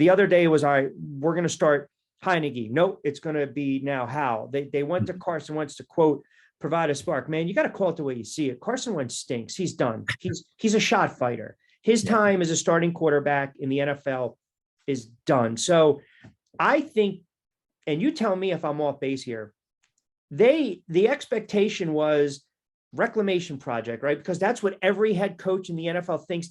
The other day was, all right, we're going to start Heineke. Nope, it's going to be now Howell. They went to Carson Wentz to, quote, provide a spark. Man, you got to call it the way you see it. Carson Wentz stinks. He's done. He's a shot fighter. His time as a starting quarterback in the NFL is done. So I think, and you tell me if I'm off base here, the expectation was reclamation project, right? Because that's what every head coach in the NFL thinks.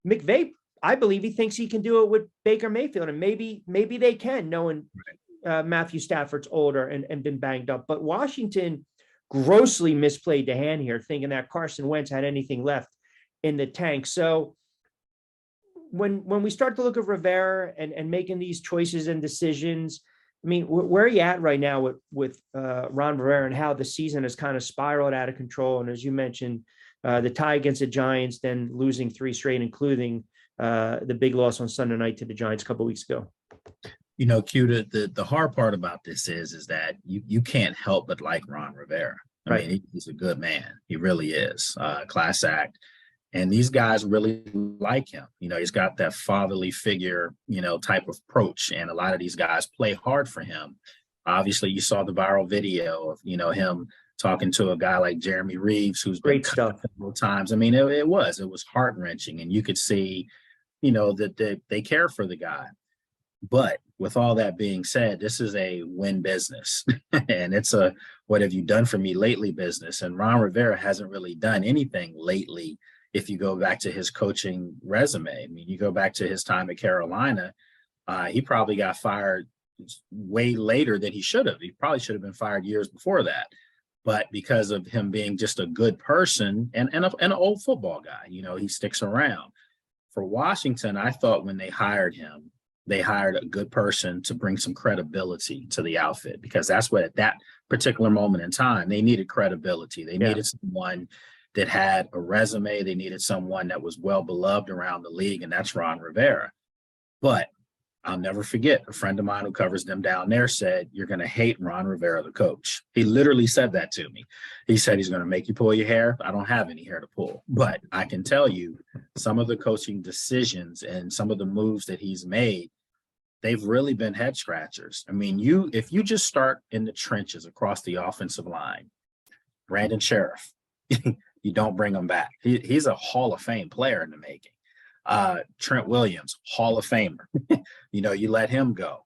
McVay, I believe he thinks he can do it with Baker Mayfield, and maybe they can, knowing Matthew Stafford's older and been banged up. But Washington grossly misplayed the hand here, thinking that Carson Wentz had anything left in the tank. So when we start to look at Rivera and making these choices and decisions, I mean, where are you at right now with Ron Rivera and how the season has kind of spiraled out of control? And as you mentioned, the tie against the Giants, then losing 3 straight, including the big loss on Sunday night to the Giants a couple of weeks ago. You know, Q, the hard part about this is that you can't help but like Ron Rivera. I mean, he's a good man. He really is. Class act. And these guys really like him. You know, he's got that fatherly figure, you know, type of approach. And a lot of these guys play hard for him. Obviously, you saw the viral video of, you know, him talking to a guy like Jeremy Reeves, who's great stuff several times. I mean, it was heart-wrenching. And you could see, you know, that they care for the guy. But with all that being said, this is a win business. And it's a what have you done for me lately business. And Ron Rivera hasn't really done anything lately. If you go back to his coaching resume, I mean, you go back to his time at Carolina, he probably got fired way later than he should have. He probably should have been fired years before that. But because of him being just a good person and an old football guy, you know, he sticks around. For Washington, I thought when they hired him, they hired a good person to bring some credibility to the outfit, because that's what at that particular moment in time, they needed credibility. They needed someone that had a resume. They needed someone that was well beloved around the league, and that's Ron Rivera. But I'll never forget, a friend of mine who covers them down there said, "You're going to hate Ron Rivera, the coach." He literally said that to me. He said, "He's going to make you pull your hair." I don't have any hair to pull, but I can tell you some of the coaching decisions and some of the moves that he's made, they've really been head scratchers. I mean, if you just start in the trenches across the offensive line, Brandon Sheriff, you don't bring him back. He's a Hall of Fame player in the making. Trent Williams, Hall of Famer. You know, you let him go.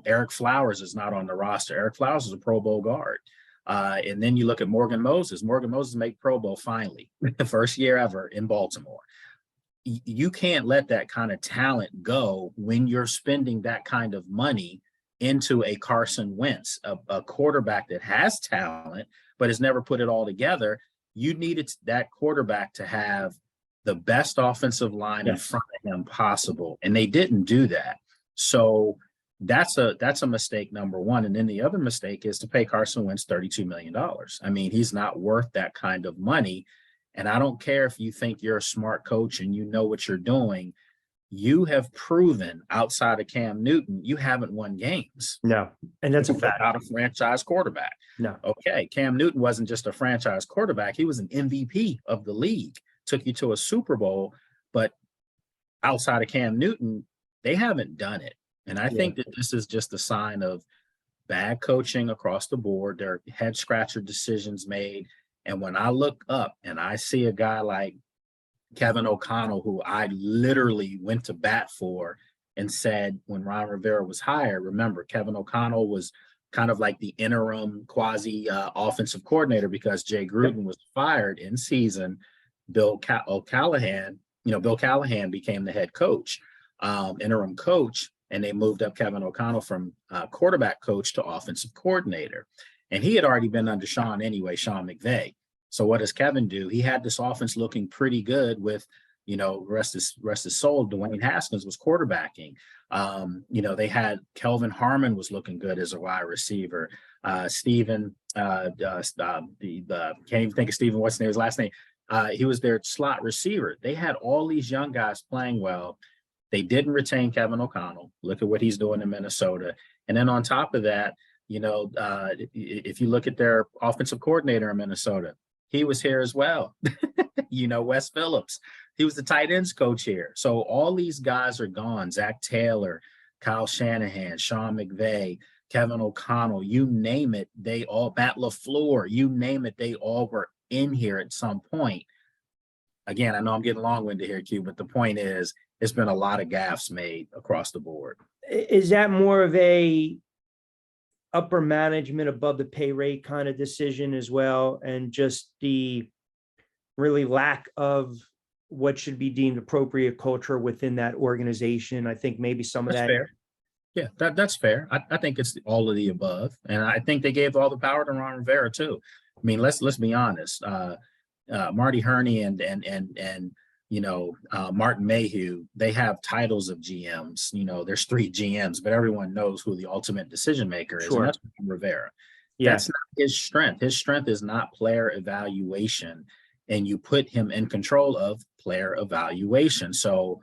Eric Flowers is not on the roster. Eric Flowers is a Pro Bowl guard. And then you look at Morgan Moses. Morgan Moses made Pro Bowl finally, the first year ever in Baltimore. You can't let that kind of talent go when you're spending that kind of money into a Carson Wentz, a quarterback that has talent but has never put it all together. You needed that quarterback to have the best offensive line in front of him possible, and they didn't do that. So that's a mistake, number one. And then the other mistake is to pay Carson Wentz $32 million. I mean, he's not worth that kind of money. And I don't care if you think you're a smart coach and you know what you're doing. You have proven outside of Cam Newton, you haven't won games. No, and that's a fact. Not a franchise quarterback. No. Okay, Cam Newton wasn't just a franchise quarterback. He was an MVP of the league, took you to a Super Bowl. But outside of Cam Newton, they haven't done it. And I think that this is just a sign of bad coaching across the board. There are head scratcher decisions made. And when I look up and I see a guy like Kevin O'Connell, who I literally went to bat for and said when Ron Rivera was hired, remember, Kevin O'Connell was kind of like the interim quasi offensive coordinator because Jay Gruden was fired in season. Bill Callahan became the head coach, interim coach, and they moved up Kevin O'Connell from quarterback coach to offensive coordinator. And he had already been under Sean McVay. So what does Kevin do? He had this offense looking pretty good with, you know, rest his soul. Dwayne Haskins was quarterbacking. You know, they had Kelvin Harmon was looking good as a wide receiver. Steven, can't even think of Steven, what's his last name? He was their slot receiver. They had all these young guys playing well. They didn't retain Kevin O'Connell. Look at what he's doing in Minnesota. And then on top of that, you know, if you look at their offensive coordinator in Minnesota, he was here as well. You know, Wes Phillips. He was the tight ends coach here. So all these guys are gone. Zach Taylor, Kyle Shanahan, Sean McVay, Kevin O'Connell, you name it, they all, Matt LaFleur, you name it, they all were in here at some point. Again, I know I'm getting long-winded here, Q, but the point is, it's been a lot of gaffes made across the board. Is that more of a upper management above the pay rate kind of decision as well, and just the really lack of what should be deemed appropriate culture within that organization? I think maybe some of That's that. fair. Yeah, that's fair. I think it's all of the above, and I think they gave all the power to Ron Rivera too. I mean, let's be honest. Marty Herney and Martin Mayhew, they have titles of GMs. You know, there's 3 GMs, but everyone knows who the ultimate decision maker is. Sure. And that's Ron Rivera. Yeah. That's not his strength. His strength is not player evaluation, and you put him in control of player evaluation. So